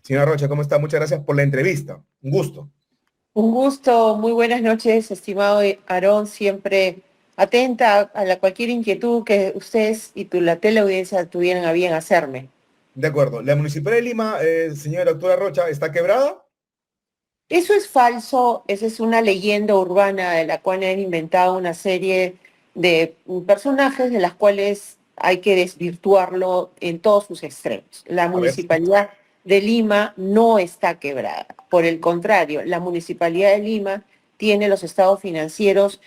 Señora Rocha, ¿cómo está? Muchas gracias por la entrevista. Un gusto. Un gusto, muy buenas noches, estimado Aarón, siempre atenta a cualquier inquietud que ustedes y la teleaudiencia tuvieran a bien hacerme. De acuerdo. ¿La Municipalidad de Lima, señora doctora Rocha, está quebrada? Eso es falso, esa es una leyenda urbana de la cual han inventado una serie de personajes de las cuales hay que desvirtuarlo en todos sus extremos. La A ver. Municipalidad de Lima no está quebrada. Por el contrario, la Municipalidad de Lima tiene los estados financieros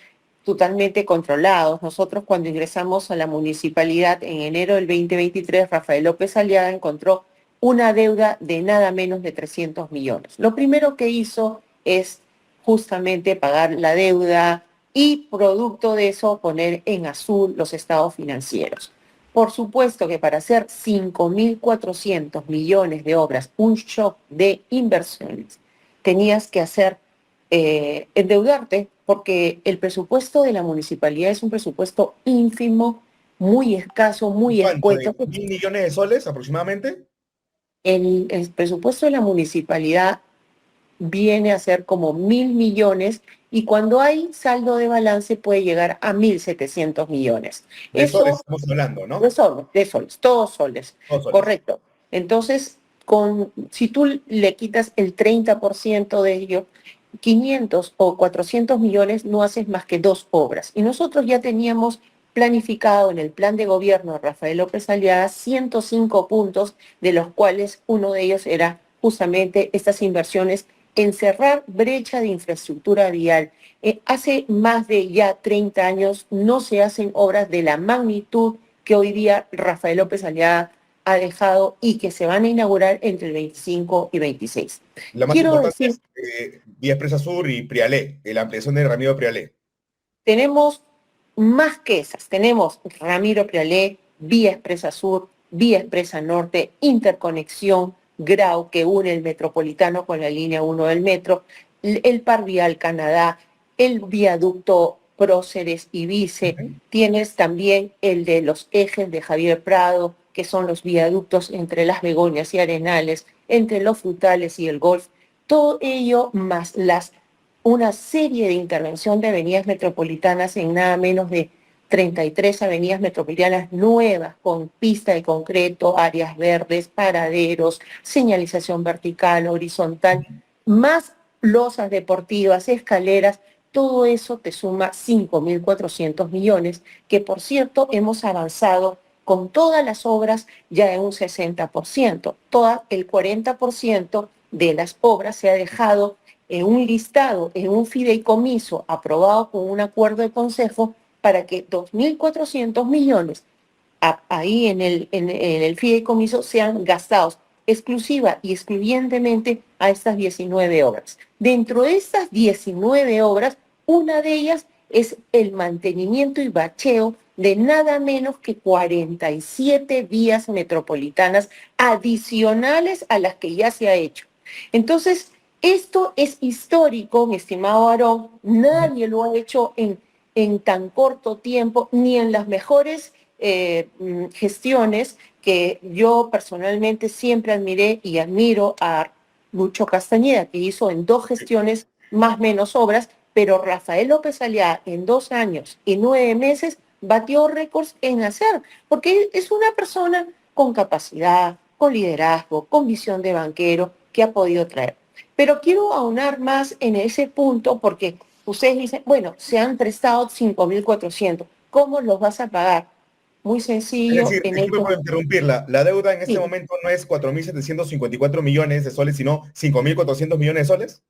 totalmente controlados. Nosotros cuando ingresamos a la municipalidad en enero del 2023, Rafael López Aliaga encontró una deuda de nada menos de 300 millones. Lo primero que hizo es justamente pagar la deuda y producto de eso poner en azul los estados financieros. Por supuesto que para hacer 5.400 millones de obras, un shock de inversiones, tenías que endeudarte porque el presupuesto de la municipalidad es un presupuesto ínfimo, muy escaso, muy ¿Cuánto? ¿De escueto. 1.000 millones de soles aproximadamente? El presupuesto de la municipalidad viene a ser como 1.000 millones y cuando hay saldo de balance puede llegar a 1.700 millones. De soles Eso estamos hablando, de ¿no? soles, todos soles, Dos soles. correcto. Entonces, si tú le quitas el 30% de ello, 500 o 400 millones no haces más que dos obras. Y nosotros ya teníamos planificado en el plan de gobierno de Rafael López Aliaga 105 puntos, de los cuales uno de ellos era justamente estas inversiones en cerrar brecha de infraestructura vial. Hace más de ya 30 años no se hacen obras de la magnitud que hoy día Rafael López Aliaga ha dejado y que se van a inaugurar entre el 25 y 26. La más Quiero importante decir, es Vía Expresa Sur y Prialé, la ampliación de Ramiro Prialé. tenemos más que esas. Tenemos Ramiro Prialé, Vía Expresa Sur, Vía Expresa Norte, interconexión Grau que une el metropolitano con la línea 1 del metro, el Par Vial Canadá, el viaducto Próceres y Vice. Ujú. Tienes también el de los ejes de Javier Prado, que son los viaductos entre Las Begonias y Arenales, entre los Frutales y el Golf. Todo ello más una serie de intervención de avenidas metropolitanas en nada menos de 33 avenidas metropolitanas nuevas con pista de concreto, áreas verdes, paraderos, señalización vertical, horizontal, más losas deportivas, escaleras. Todo eso te suma 5.400 millones, que por cierto hemos avanzado con todas las obras ya en un 60%. Todo el 40% de las obras se ha dejado en un listado, en un fideicomiso aprobado con un acuerdo de consejo para que 2.400 millones ahí en el fideicomiso sean gastados exclusiva y excluyentemente a estas 19 obras. Dentro de estas 19 obras, una de ellas es el mantenimiento y bacheo de nada menos que 47 vías metropolitanas adicionales a las que ya se ha hecho. Entonces, esto es histórico, mi estimado Aarón, nadie lo ha hecho en tan corto tiempo, ni en las mejores gestiones que yo personalmente siempre admiré y admiro a Lucho Castañeda, que hizo en 2 gestiones más o menos obras, pero Rafael López Aliaga en 2 años y 9 meses batió récords en hacer, porque él es una persona con capacidad, con liderazgo, con visión de banquero que ha podido traer. Pero quiero aunar más en ese punto porque ustedes dicen, bueno, se han prestado 5.400, ¿cómo los vas a pagar? Muy Es sencillo, decir, en disculpe por esto, interrumpirla, la deuda en este sí. momento no es 4.754 millones de soles, sino 5.400 millones de soles.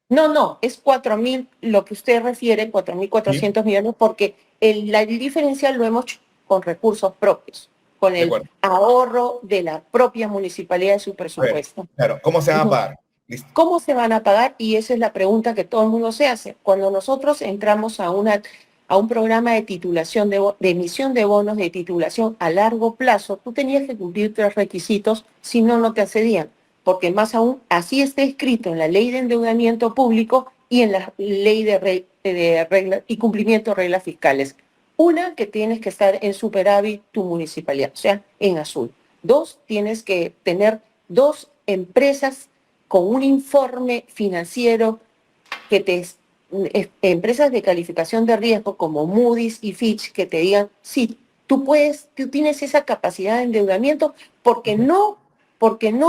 No, no, es 4.000, lo que usted refiere, cuatro mil Sí, cuatrocientos millones, porque el diferencial lo hemos hecho con recursos propios, con de el acuerdo. ahorro de la propia municipalidad de su A ver, presupuesto. claro, ¿cómo se va a Ujú. pagar? Listo. ¿Cómo se van a pagar? Y esa es la pregunta que todo el mundo se hace. Cuando nosotros entramos a un programa de titulación, de emisión de bonos de titulación a largo plazo, tú tenías que cumplir 3 requisitos, si no, no te accedían. Porque más aún, así está escrito en la ley de endeudamiento público y en la ley de reglas y cumplimiento de reglas fiscales. Una, que tienes que estar en superávit tu municipalidad, o sea, en azul. Dos, tienes que tener dos empresas con un informe financiero que empresas de calificación de riesgo como Moody's y Fitch que te digan, sí, tú tienes esa capacidad de endeudamiento porque no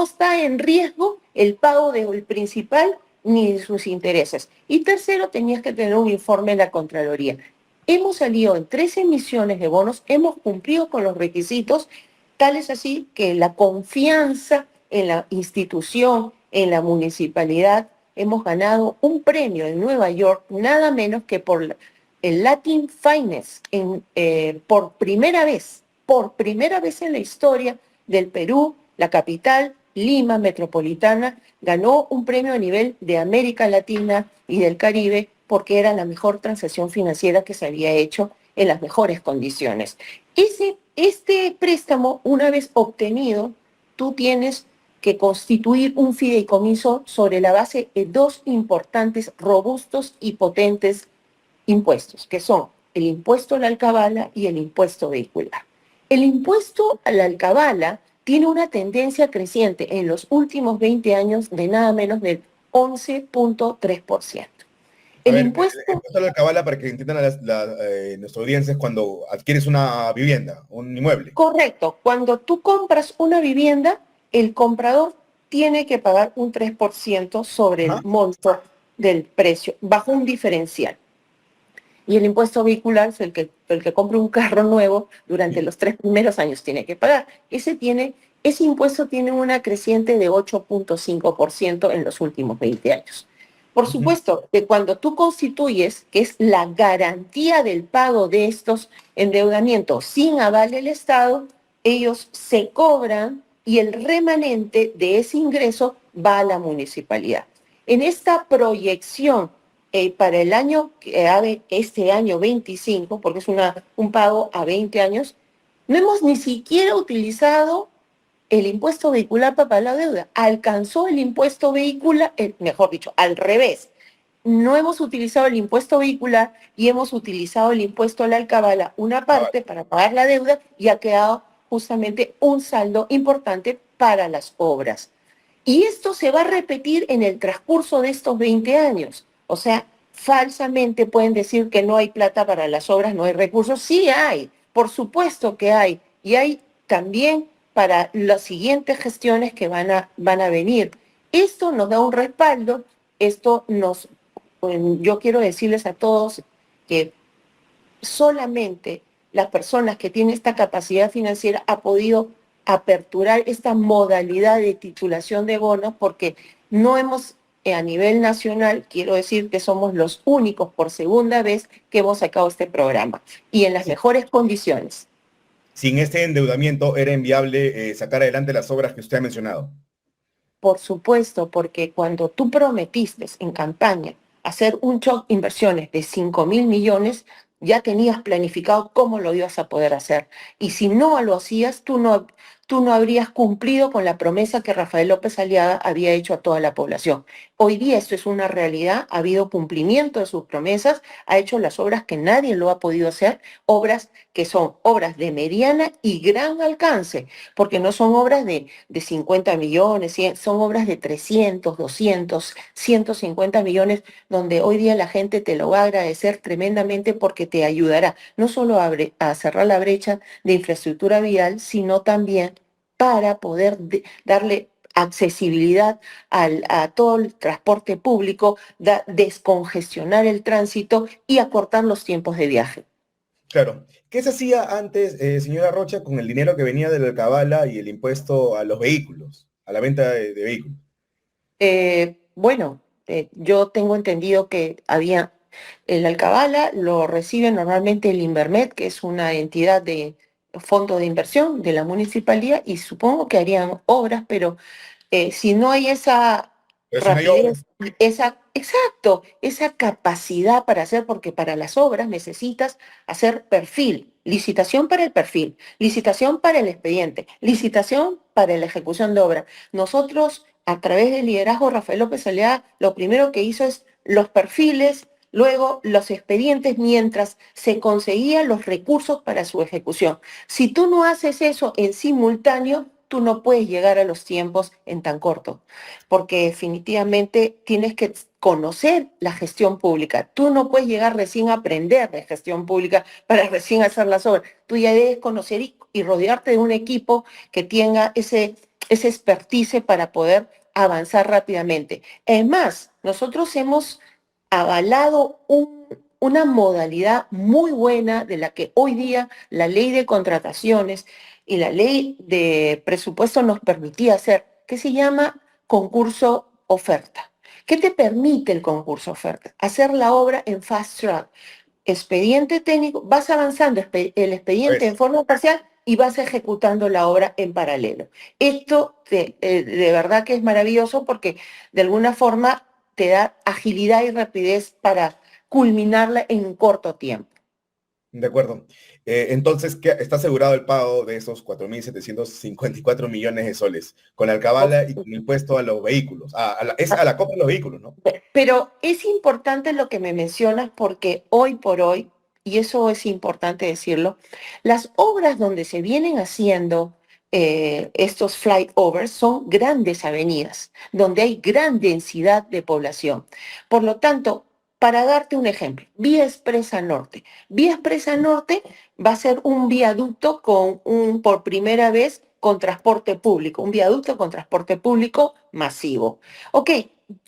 está en riesgo el pago del principal ni de sus intereses. Y tercero, tenías que tener un informe de la Contraloría. Hemos salido en 3 emisiones de bonos, hemos cumplido con los requisitos, tal es así que la confianza en la institución, en la municipalidad, hemos ganado un premio en Nueva York, nada menos que por el Latin Finance, por primera vez en la historia del Perú, la capital, Lima metropolitana, ganó un premio a nivel de América Latina y del Caribe porque era la mejor transacción financiera que se había hecho en las mejores condiciones. Este préstamo, una vez obtenido, tú tienes que constituir un fideicomiso sobre la base de 2 importantes, robustos y potentes impuestos, que son el impuesto a la alcabala y el impuesto vehicular. El impuesto a la alcabala tiene una tendencia creciente en los últimos 20 años de nada menos del 11.3%. A El ver, impuesto, el impuesto a la alcabala para que entiendan nuestra audiencia es cuando adquieres una vivienda, un inmueble. correcto, cuando tú compras una vivienda, el comprador tiene que pagar un 3% sobre Ajá. el monto del precio, bajo un diferencial. Y el impuesto vehicular es el que compra un carro nuevo durante los 3 primeros años tiene que pagar. Ese impuesto tiene una creciente de 8.5% en los últimos 20 años. Por supuesto que cuando tú constituyes, que es la garantía del pago de estos endeudamientos sin aval del Estado, ellos se cobran y el remanente de ese ingreso va a la municipalidad. En esta proyección para el año, este año 25, porque es un pago a 20 años, no hemos ni siquiera utilizado el impuesto vehicular para pagar la deuda. Alcanzó el impuesto vehicular, mejor dicho, al revés. No hemos utilizado el impuesto vehicular y hemos utilizado el impuesto a la alcabala, una parte para pagar la deuda, y ha quedado justamente un saldo importante para las obras. Y esto se va a repetir en el transcurso de estos 20 años. O sea, falsamente pueden decir que no hay plata para las obras, no hay recursos. Sí hay, por supuesto que hay. Y hay también para las siguientes gestiones que van a venir. Esto nos da un respaldo, yo quiero decirles a todos que solamente las personas que tienen esta capacidad financiera ha podido aperturar esta modalidad de titulación de bonos porque no hemos, a nivel nacional, quiero decir que somos los únicos por segunda vez que hemos sacado este programa y en las mejores condiciones. Sin este endeudamiento era inviable sacar adelante las obras que usted ha mencionado. Por supuesto, porque cuando tú prometiste en campaña hacer un shock inversiones de 5.000 millones, ya tenías planificado cómo lo ibas a poder hacer. Y si no lo hacías, tú no habrías cumplido con la promesa que Rafael López Aliaga había hecho a toda la población. Hoy día esto es una realidad, ha habido cumplimiento de sus promesas, ha hecho las obras que nadie lo ha podido hacer, obras que son obras de mediana y gran alcance, porque no son obras de 50 millones, son obras de 300, 200, 150 millones, donde hoy día la gente te lo va a agradecer tremendamente porque te ayudará no solo a cerrar la brecha de infraestructura vial, sino también para poder darle accesibilidad a todo el transporte público, descongestionar el tránsito y acortar los tiempos de viaje. Claro. ¿Qué se hacía antes, señora Rocha, con el dinero que venía de la alcabala y el impuesto a los vehículos, a la venta de vehículos? Bueno, yo tengo entendido que había el alcabala, lo recibe normalmente el Invermed, que es una entidad de fondo de inversión de la municipalidad, y supongo que harían obras, pero si no hay esa Pero si no hay obras. rapidez, esa capacidad para hacer, porque para las obras necesitas hacer perfil, licitación para el perfil, licitación para el expediente, licitación para la ejecución de obra. Nosotros, a través del liderazgo de Rafael López Aliaga, lo primero que hizo es los perfiles, luego los expedientes, mientras se conseguían los recursos para su ejecución. Si tú no haces eso en simultáneo, tú no puedes llegar a los tiempos en tan corto, porque definitivamente tienes que conocer la gestión pública. Tú no puedes llegar recién a aprender de gestión pública para recién hacer las obras. Tú ya debes conocer y rodearte de un equipo que tenga ese expertise para poder avanzar rápidamente. Es más, nosotros hemos avalado una modalidad muy buena de la que hoy día la ley de contrataciones y la ley de presupuesto nos permitía hacer, que se llama concurso oferta. ¿Qué te permite el concurso oferta? Hacer la obra en fast track. Expediente técnico, vas avanzando el expediente Pues, en forma parcial y vas ejecutando la obra en paralelo. Esto de verdad que es maravilloso porque de alguna forma te da agilidad y rapidez para culminarla en un corto tiempo. de acuerdo. Entonces, ¿está asegurado el pago de esos 4.754 millones de soles con la alcabala y con impuesto a los vehículos? Es a la compra de los vehículos, ¿no? Pero es importante lo que me mencionas porque hoy por hoy, y eso es importante decirlo, las obras donde se vienen haciendo estos flyovers son grandes avenidas, donde hay gran densidad de población. Por lo tanto, para darte un ejemplo, Vía Expresa Norte. Vía Expresa Norte va a ser un viaducto por primera vez con transporte público, un viaducto con transporte público masivo. Ok,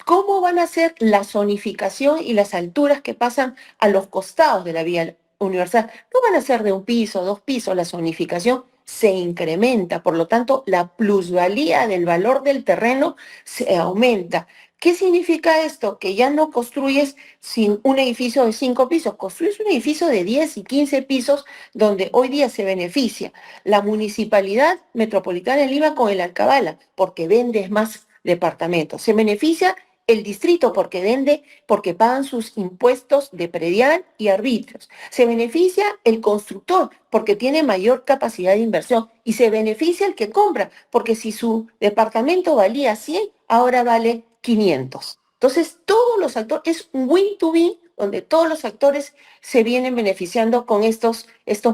¿cómo van a ser la zonificación y las alturas que pasan a los costados de la vía universal? No van a ser de un piso, dos pisos, la zonificación se incrementa, por lo tanto, la plusvalía del valor del terreno se aumenta. ¿Qué significa esto? Que ya no construyes sin un edificio de 5 pisos, construyes un edificio de 10 y 15 pisos donde hoy día se beneficia la Municipalidad Metropolitana de Lima con el Alcabala, porque vendes más departamentos. Se beneficia el distrito porque vende, porque pagan sus impuestos de predial y arbitrios. Se beneficia el constructor porque tiene mayor capacidad de inversión y se beneficia el que compra porque si su departamento valía 100, ahora vale 500. Entonces, todos los actores, es un win-to-win donde todos los actores se vienen beneficiando con estos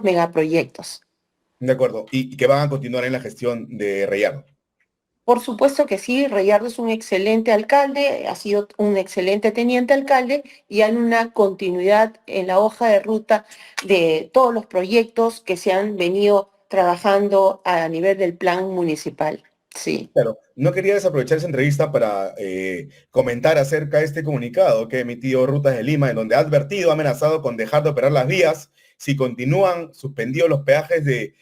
megaproyectos. De acuerdo. Y que van a continuar en la gestión de Reyardo. Por supuesto que sí, Reyardo es un excelente alcalde, ha sido un excelente teniente alcalde y hay una continuidad en la hoja de ruta de todos los proyectos que se han venido trabajando a nivel del plan municipal. Sí. Claro, no quería desaprovechar esa entrevista para comentar acerca de este comunicado que ha emitido Rutas de Lima, en donde ha advertido, ha amenazado con dejar de operar las vías si continúan suspendidos los peajes de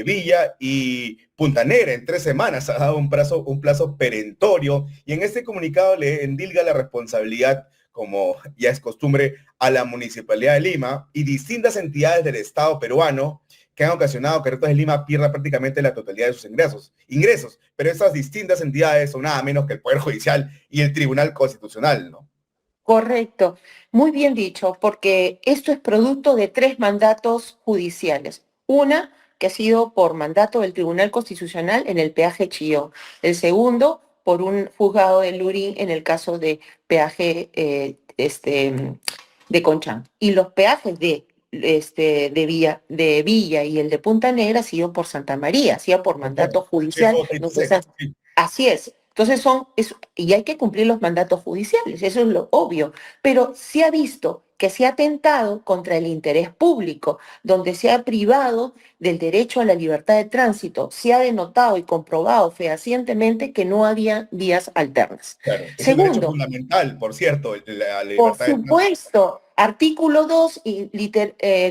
Villa y Punta Negra en 3 semanas. Ha dado un plazo perentorio y en este comunicado le endilga la responsabilidad, como ya es costumbre, a la Municipalidad de Lima y distintas entidades del Estado peruano que han ocasionado que Rutas de Lima pierda prácticamente la totalidad de sus ingresos, pero esas distintas entidades son nada menos que el Poder Judicial y el Tribunal Constitucional, ¿no? Correcto, muy bien dicho, porque esto es producto de 3 mandatos judiciales. Una que ha sido por mandato del Tribunal Constitucional en el peaje Chillón. El segundo, por un juzgado de Lurín en el caso de peaje de Conchán. Y los peajes de Villa y el de Punta Negra ha sido por Santa María, ha sido por mandato judicial. Entonces, así es. Entonces y hay que cumplir los mandatos judiciales, eso es lo obvio, pero se ha visto que se ha atentado contra el interés público, donde se ha privado del derecho a la libertad de tránsito, se ha denotado y comprobado fehacientemente que no había vías alternas. Claro, es un derecho Segundo, fundamental, por cierto, la por libertad de tránsito. supuesto, artículo 2 y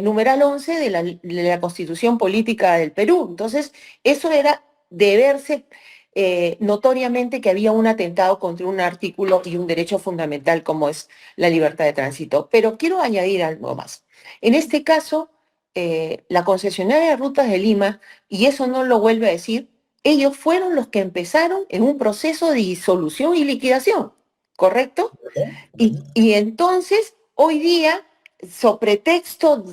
numeral 11 de la Constitución Política del Perú. Entonces, eso era de verse notoriamente que había un atentado contra un artículo y un derecho fundamental como es la libertad de tránsito. Pero quiero añadir algo más. En este caso, la concesionaria de Rutas de Lima, y eso no lo vuelve a decir, ellos fueron los que empezaron en un proceso de disolución y liquidación, ¿correcto? Y entonces, hoy día, sobre pretexto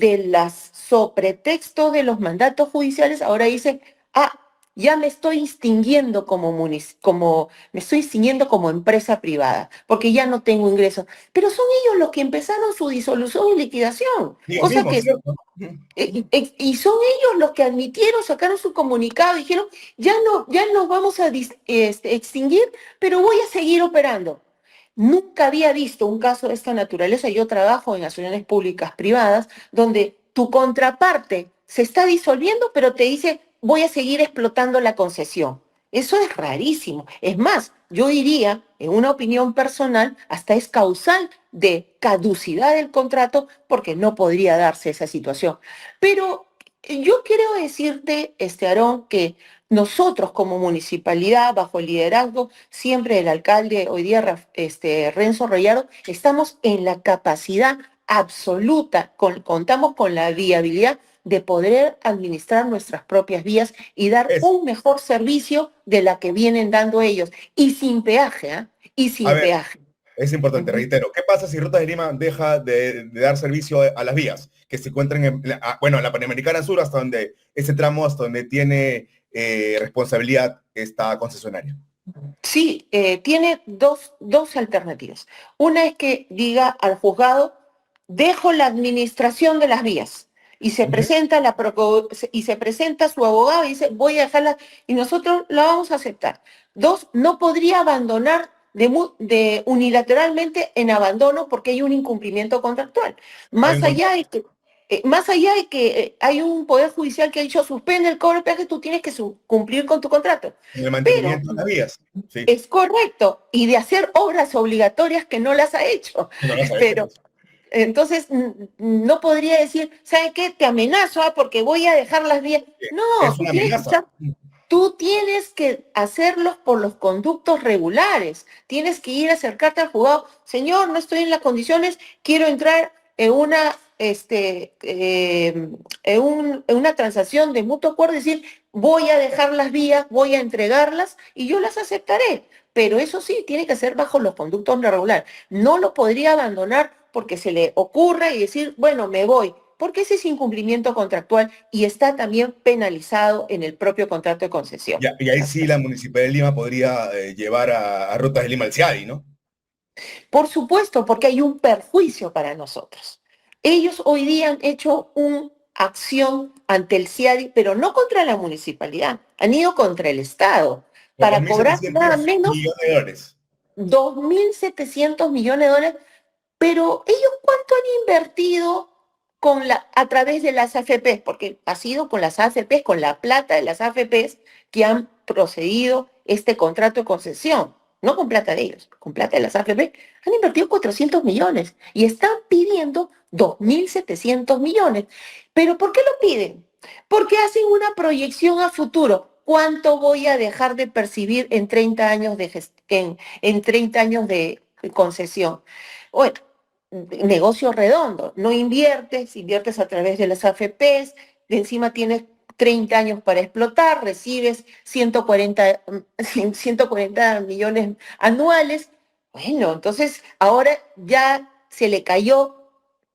de los mandatos judiciales, ahora dicen, ah, ya me estoy extinguiendo me estoy extinguiendo como empresa privada, porque ya no tengo ingresos. Pero son ellos los que empezaron su disolución y liquidación, Ellos cosa mismos, que ¿cierto? y son ellos los que admitieron, sacaron su comunicado, dijeron, ya nos vamos a extinguir, pero voy a seguir operando. Nunca había visto un caso de esta naturaleza. Yo trabajo en asociaciones públicas privadas, donde tu contraparte se está disolviendo, pero te dice, voy a seguir explotando la concesión. Eso es rarísimo. Es más, yo diría, en una opinión personal, hasta es causal de caducidad del contrato porque no podría darse esa situación. Pero yo quiero decirte, Aarón, que nosotros como municipalidad, bajo el liderazgo siempre del alcalde, hoy día Renzo Royaro, estamos en la capacidad absoluta, contamos con la viabilidad de poder administrar nuestras propias vías y dar Es, un mejor servicio de la que vienen dando ellos. Y sin peaje, ¿ah? Y a sin ver, peaje. es importante, Ujú. reitero. ¿Qué pasa si Rutas de Lima deja de dar servicio a las vías que se encuentran bueno, en la Panamericana Sur, hasta donde ese tramo, hasta donde tiene responsabilidad esta concesionaria? Sí, tiene dos alternativas. Una es que diga al juzgado, dejo la administración de las vías. Y se Ujú. presenta, y se presenta su abogado y dice, voy a dejarla, y nosotros la vamos a aceptar. Dos, no podría abandonar unilateralmente en abandono porque hay un incumplimiento contractual. Hay un Más allá contrato de que, hay un poder judicial que ha dicho, suspende el cobro de peaje, tú tienes que cumplir con tu contrato. en el Pero mantenimiento de las vías. Sí, es correcto, y de hacer obras obligatorias que no las ha hecho. no las ha hecho, Pero pues. entonces no podría decir, ¿sabe qué? Te amenazo porque voy a dejar las vías. No, Es una amenaza. tú tienes que hacerlos por los conductos regulares. Tienes que ir a acercarte al juzgado. Señor, no estoy en las condiciones, quiero entrar en en una transacción de mutuo acuerdo, decir, voy a dejar las vías, voy a entregarlas y yo las aceptaré. Pero eso sí, tiene que ser bajo los conductos regulares. No lo podría abandonar porque se le ocurra y decir, bueno, me voy, porque ese es incumplimiento contractual y está también penalizado en el propio contrato de concesión. Y ahí sí la Municipalidad de Lima podría llevar a Rutas de Lima al CIADI, ¿no? Por supuesto, porque hay un perjuicio para nosotros. Ellos hoy día han hecho una acción ante el CIADI, pero no contra la municipalidad, han ido contra el Estado Por dos para mil cobrar nada setecientos menos millones de dólares. 2.700 millones de dólares. Pero ellos cuánto han invertido a través de las AFPs, porque ha sido con las AFPs, con la plata de las AFPs que han procedido este contrato de concesión, no con plata de ellos, con plata de las AFP, han invertido 400 millones y están pidiendo 2.700 millones. ¿Pero por qué lo piden? Porque hacen una proyección a futuro. ¿Cuánto voy a dejar de percibir en 30 años en 30 años de concesión? Bueno, negocio redondo, no inviertes a través de las AFPs, de encima tienes 30 años para explotar, recibes 140 millones anuales. Bueno, entonces ahora ya se le cayó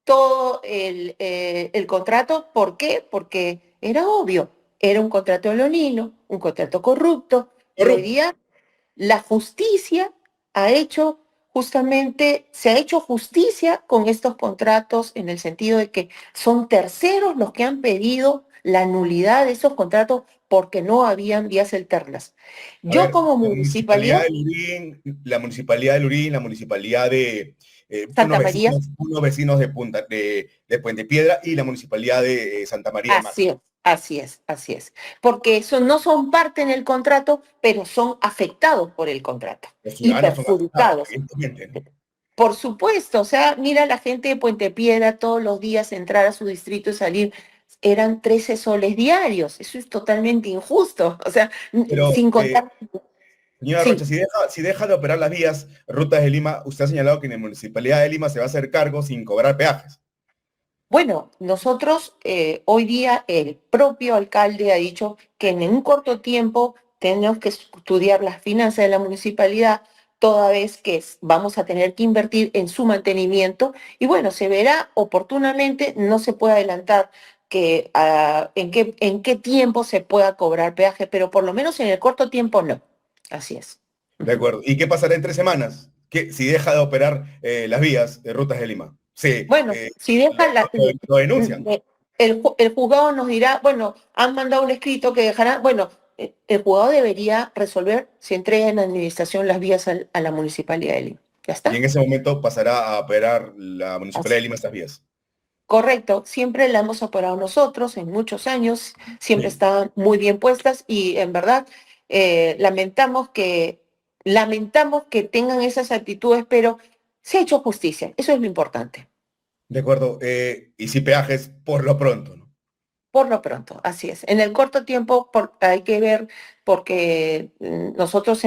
todo el contrato. ¿Por qué? Porque era obvio, era un contrato leonino, un contrato corrupto, y hoy Pero, día la justicia ha hecho se ha hecho justicia con estos contratos en el sentido de que son terceros los que han pedido la nulidad de esos contratos porque no habían vías alternas. a Yo ver, como la Municipalidad municipalidad, de Lurín, la Municipalidad de Lurín, la Municipalidad de Santa María, unos vecinos de Puente Piedra y la Municipalidad de Santa María de Mar. así es, así es, así es. Porque eso no son parte en el contrato, pero son afectados por el contrato Los y ciudadanos son afectados, perjudicados. evidentemente, ¿no? Por supuesto, o sea, mira la gente de Puente Piedra todos los días entrar a su distrito y salir, eran 13 soles diarios, eso es totalmente injusto, o sea, Pero, sin contar, señora Rocha, sí. si deja de operar las vías, Rutas de Lima, usted ha señalado que en la Municipalidad de Lima se va a hacer cargo sin cobrar peajes. Bueno, nosotros hoy día el propio alcalde ha dicho que en un corto tiempo tenemos que estudiar las finanzas de la municipalidad, toda vez que vamos a tener que invertir en su mantenimiento y bueno, se verá oportunamente, no se puede adelantar en qué tiempo se pueda cobrar peaje, pero por lo menos en el corto tiempo no. Así es. De acuerdo. ¿Y qué pasará en 3 semanas? Si deja de operar las vías de rutas de Lima. Sí, Bueno, si deja lo denuncian. el juzgado nos dirá, bueno, han mandado un escrito que dejará, bueno, el juzgado debería resolver si entrega en administración las vías a la Municipalidad de Lima. ¿Ya Y está? en ese momento pasará a operar la Municipalidad Así. de Lima estas vías. Correcto, siempre la hemos operado nosotros en muchos años, siempre Sí. están muy bien puestas y en verdad lamentamos que tengan esas actitudes, pero se ha hecho justicia, eso es lo importante. De acuerdo. Y si peajes por lo pronto, ¿no? Por lo pronto, así es. En el corto tiempo hay que ver, porque nosotros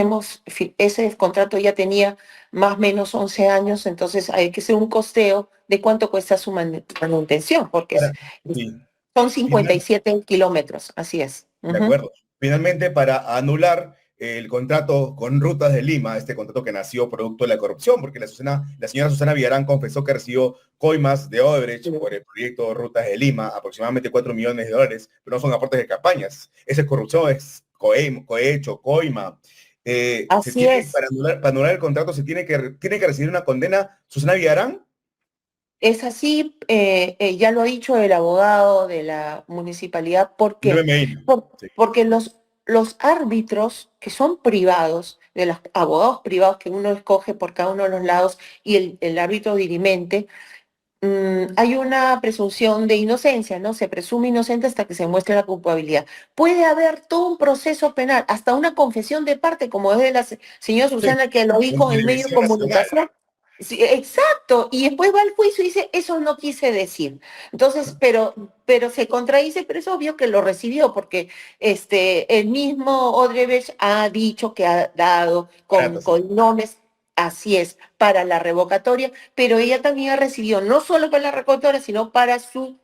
ese contrato ya tenía más o menos 11 años, entonces hay que hacer un costeo de cuánto cuesta su manutención, porque Ahora, sí. son 57 kilómetros, así es. De acuerdo. Finalmente, para anular el contrato con Rutas de Lima, este contrato que nació producto de la corrupción, porque la señora Susana Villarán confesó que recibió coimas de Odebrecht por el proyecto Rutas de Lima, aproximadamente 4 millones de dólares, pero no son aportes de campañas. Esa es corrupción, es cohecho, coima. Así es. Para anular el contrato, tiene que recibir una condena Susana Villarán. Es así, ya lo ha dicho el abogado de la municipalidad, ¿por No qué? me imagino. Sí. Porque los árbitros que son privados, de los abogados privados que uno escoge por cada uno de los lados, y el árbitro dirimente, hay una presunción de inocencia, ¿no? Se presume inocente hasta que se muestre la culpabilidad. Puede haber todo un proceso penal, hasta una confesión de parte, como es de la señora Sí. Susana, que lo En dijo en medio de televisión nacional. comunicación. Sí, exacto, y después va al juicio y dice, eso no quise decir. Entonces, pero se contradice, pero es obvio que lo recibió, porque el mismo Odebrecht ha dicho que ha dado Barato, sí. con nombres, así es, para la revocatoria, pero ella también ha recibido no solo para la revocatoria, sino para su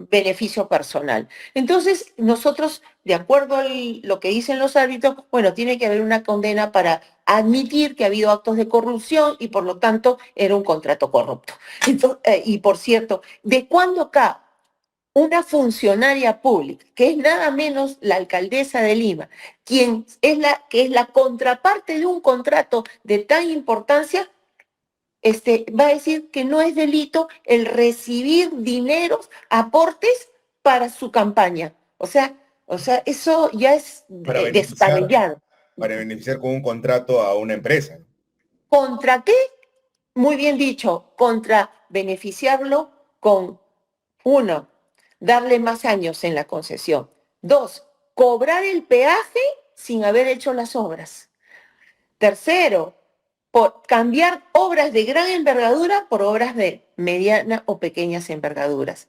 beneficio personal. Entonces, nosotros, de acuerdo a lo que dicen los árbitros, bueno, tiene que haber una condena para admitir que ha habido actos de corrupción y por lo tanto era un contrato corrupto. Entonces, y por cierto, ¿de cuándo acá una funcionaria pública, que es nada menos la alcaldesa de Lima, que es la contraparte de un contrato de tan importancia, va a decir que no es delito el recibir dineros, aportes para su campaña? O sea, eso ya es Para beneficiar, descabellado. para beneficiar con un contrato a una empresa. ¿Contra qué? Muy bien dicho, contra beneficiarlo con, uno, darle más años en la concesión. Dos, cobrar el peaje sin haber hecho las obras. Tercero, por cambiar obras de gran envergadura por obras de mediana o pequeñas envergaduras.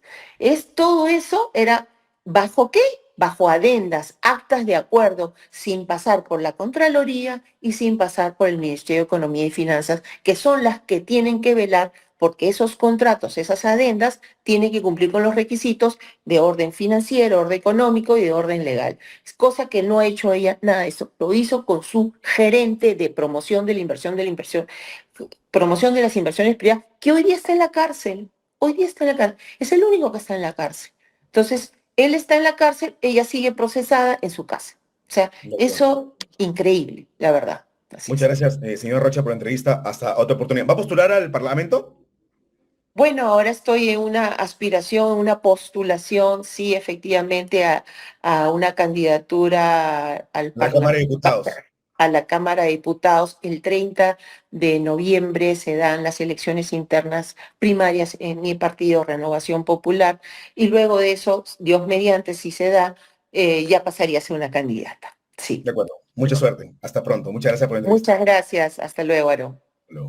Todo eso era ¿bajo qué? Bajo adendas, actas de acuerdo, sin pasar por la Contraloría y sin pasar por el Ministerio de Economía y Finanzas, que son las que tienen que velar porque esos contratos, esas adendas, tienen que cumplir con los requisitos de orden financiero, orden económico y de orden legal. Cosa que no ha hecho ella nada de eso. Lo hizo con su gerente de promoción de la inversión, promoción de las inversiones privadas, que hoy día está en la cárcel. Hoy día está en la cárcel. Es el único que está en la cárcel. Entonces, él está en la cárcel, ella sigue procesada en su casa. O sea, eso, increíble, la verdad. Así Muchas es. gracias, señor Rocha, por la entrevista. Hasta otra oportunidad. ¿Va a postular al Parlamento? Bueno, ahora estoy en una aspiración, una postulación, sí, efectivamente, a una candidatura al A la Cámara de Parlamento, Diputados. a la Cámara de Diputados. El 30 de noviembre se dan las elecciones internas primarias en mi partido Renovación Popular y luego de eso, Dios mediante, si se da, ya pasaría a ser una candidata. Sí. De acuerdo. Mucha suerte. Hasta pronto. Muchas gracias por la entrevista. Muchas gracias. Hasta luego, Aarón. Hasta luego.